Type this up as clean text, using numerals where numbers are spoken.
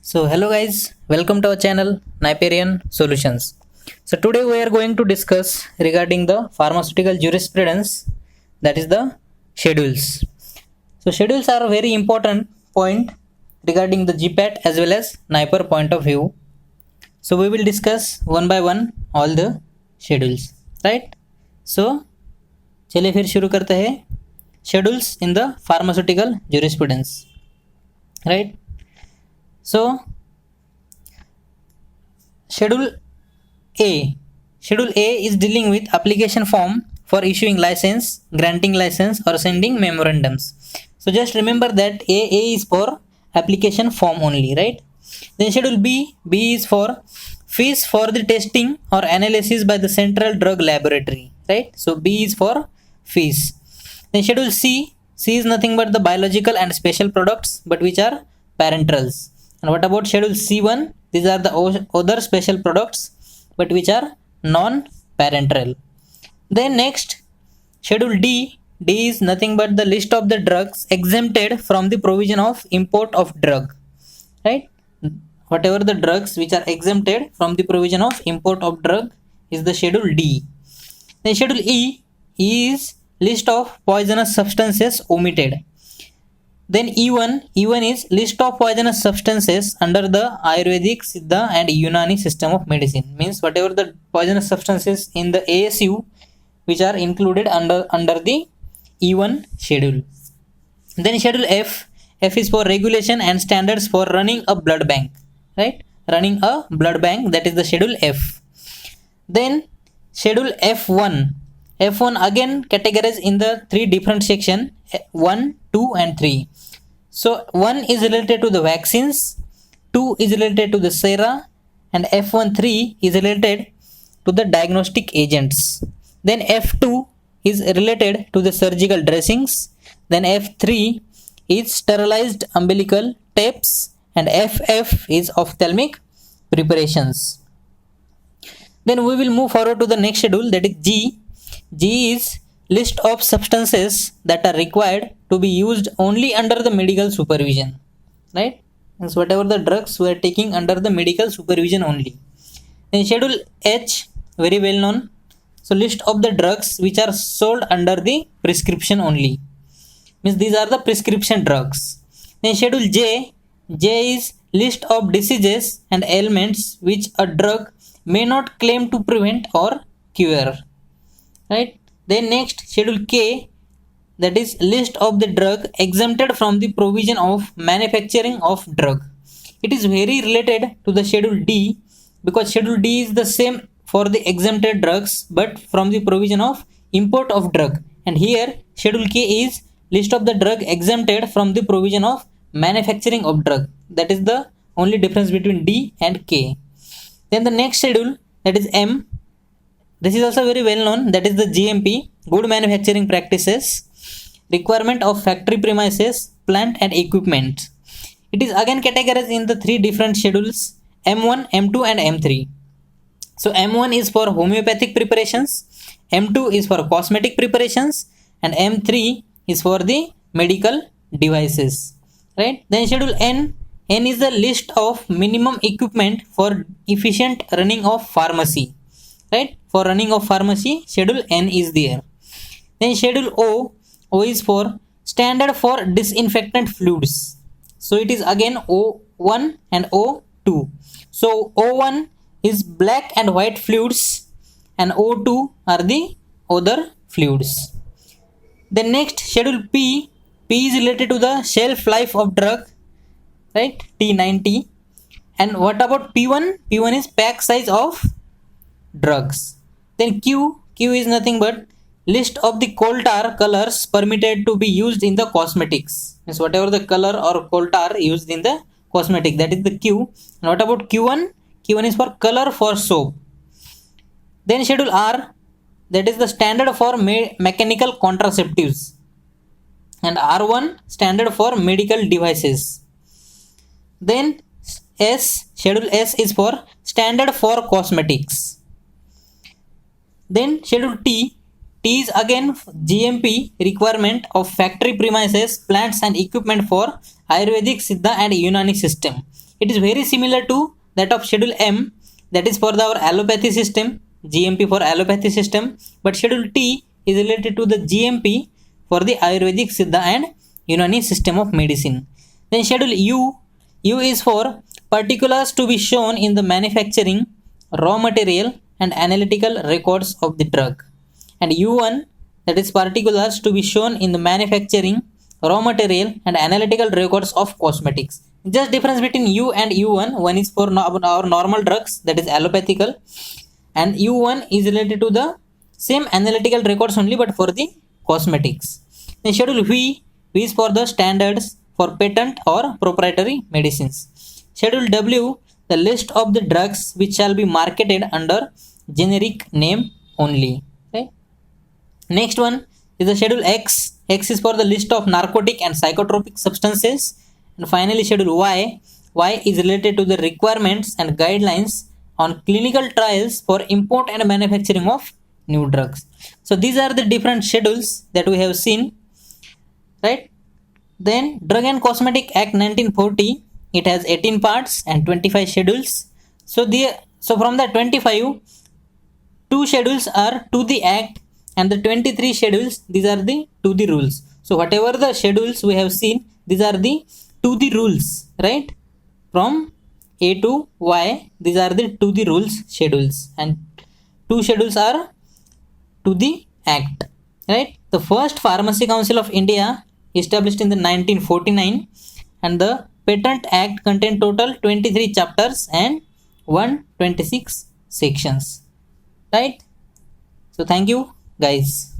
So hello guys, welcome to our channel Naiperian Solutions. So today we are going to discuss regarding the pharmaceutical jurisprudence, that is the schedules. So schedules are a very important point regarding the GPAT as well as NIPER point of view. So we will discuss one by one all the schedules, right? So चलिए फिर शुरू करते हैं schedules in the pharmaceutical jurisprudence, right? So Schedule A. Schedule A is dealing with application form for issuing license, granting license or sending memorandums. So just remember that A is for application form only, right? Then Schedule B. B is for fees for the testing or analysis by the Central Drug Laboratory, right? So B is for fees. Then Schedule C. C is nothing but the biological and special products, but which are parenterals. And what about Schedule C1? These are the other special products, but which are non-parenteral. Then next, Schedule D. D is nothing but the list of the drugs exempted from the provision of import of drug, right? Whatever the drugs which are exempted from the provision of import of drug is the Schedule D. Then Schedule E is list of poisonous substances omitted. Then E1 is list of poisonous substances under the Ayurvedic, Siddha and Unani system of medicine. Means whatever the poisonous substances in the ASU which are included under the E1 schedule. Then Schedule F. F is for regulation and standards for running a blood bank, right? Running a blood bank, that is the Schedule F. Then Schedule F1. F1 again categorized in the three different sections, 1, 2 and 3. So 1 is related to the vaccines, 2 is related to the sera, and F13 is related to the diagnostic agents. Then F2 is related to the surgical dressings. Then F3 is sterilized umbilical tapes, and FF is ophthalmic preparations. Then we will move forward to the next schedule, that is G. G is list of substances that are required to be used only under the medical supervision, right? So whatever the drugs we are taking under the medical supervision only. Then Schedule H, very well known. So list of the drugs which are sold under the prescription only. Means these are the prescription drugs. Then Schedule J. J is list of diseases and ailments which a drug may not claim to prevent or cure, right? Then next Schedule K, that is list of the drug exempted from the provision of manufacturing of drug. It is very related to the Schedule D, because Schedule D is the same for the exempted drugs but from the provision of import of drug, and here Schedule K is list of the drug exempted from the provision of manufacturing of drug. That is the only difference between D and K. Then the next schedule, that is M. This is also very well known, that is the GMP, good manufacturing practices, requirement of factory premises, plant and equipment. It is again categorized in the three different schedules, M1, M2 and M3. So M1 is for homeopathic preparations, M2 is for cosmetic preparations, and M3 is for the medical devices, right? Then schedule N. N is the list of minimum equipment for efficient running of pharmacy, right? For running of pharmacy, Schedule N is there. Then Schedule O. O is for standard for disinfectant fluids. So it is again O1 and O2. So O1 is black and white fluids and O2 are the other fluids. Then next Schedule P. P is related to the shelf life of drug, right? T90. And what about P1? P1 is pack size of drugs. Then Q. Q is nothing but list of the coal tar colors permitted to be used in the cosmetics. Means whatever the color or coal tar used in the cosmetic, that is the Q. And what about Q1? Q1 is for color for soap. Then Schedule R, that is the standard for mechanical contraceptives. And R1 standard for medical devices. Then S, Schedule S is for standard for cosmetics. Then Schedule T. T is again GMP, requirement of factory premises, plants and equipment for Ayurvedic, Siddha and Unani system. It is very similar to that of Schedule M, that is for our allopathy system, GMP for allopathy system, but Schedule T is related to the GMP for the Ayurvedic, Siddha and Unani system of medicine. Then Schedule U is for particulars to be shown in the manufacturing, raw material and analytical records of the drug. And U1, that is particulars to be shown in the manufacturing, raw material and analytical records of cosmetics. Just difference between U and U1, one is for our normal drugs, that is allopathical, and U1 is related to the same analytical records only but for the cosmetics. Then Schedule V is for the standards for patent or proprietary medicines. Schedule W, the list of the drugs which shall be marketed under generic name only. Okay. Next one is the Schedule X. X is for the list of narcotic and psychotropic substances. And finally Schedule Y. Y is related to the requirements and guidelines on clinical trials for import and manufacturing of new drugs. So these are the different schedules that we have seen, right? Then Drug and Cosmetic Act 1940, it has 18 parts and 25 schedules. So from the 25, 2 schedules are to the act and the 23 schedules, these are the to the rules. So whatever the schedules we have seen, these are the to the rules, right? From A to Y, these are the to the rules schedules, and 2 schedules are to the act, right? The first Pharmacy Council of India established in the 1949, and the Patent Act contained total 23 chapters and 126 sections, right? So thank you guys.